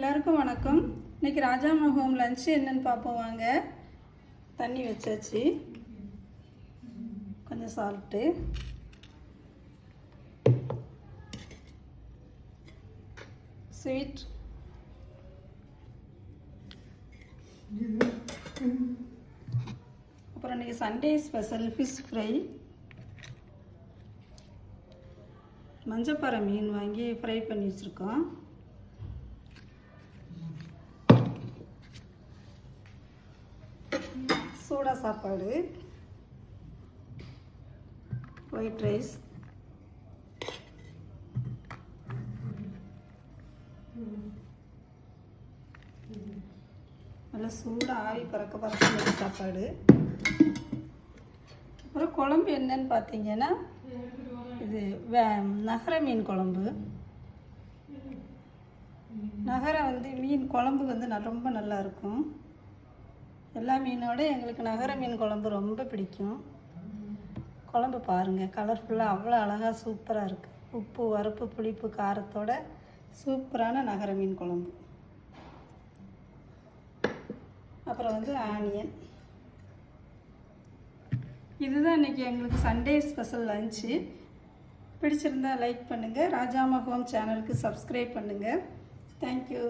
எல்லாருக்கும் வணக்கம். இன்னைக்கு ராஜாமா ஹோம் லஞ்ச் என்னன்னு பார்ப்போம் வாங்க. தண்ணி வச்சாச்சு, கொஞ்சம் சால்ட்டு, ஸ்வீட், அப்புறம் இன்னைக்கு Sunday special fish fry, Manjapparai மீன் வாங்கி ஃப்ரை பண்ணி வச்சுருக்கோம். சூடா சாப்பாடு, ஒயிட் ரைஸ், நல்லா சூடாக ஆவி பறக்க சாப்பாடு. அப்புறம் குழம்பு என்னன்னு பார்த்தீங்கன்னா இது நகர மீன் குழம்பு. நகரம் மீன் குழம்பு ரொம்ப நல்லா இருக்கும். எல்லா மீனோட எங்களுக்கு நகர மீன் குழம்பு ரொம்ப பிடிக்கும். குழம்பு பாருங்கள், கலர்ஃபுல்லாக அவ்வளோ அழகாக சூப்பராக இருக்குது. உப்பு, உரப்பு, புளிப்பு, காரத்தோட சூப்பரான நகர மீன் குழம்பு. அப்புறம் ஆனியன். இதுதான் இன்றைக்கி எங்களுக்கு சண்டே ஸ்பெஷல் லஞ்சு. பிடிச்சிருந்தா லைக் பண்ணுங்கள். ராஜாமா ஹோம் சேனலுக்கு சப்ஸ்கிரைப் பண்ணுங்கள். தேங்க்யூ.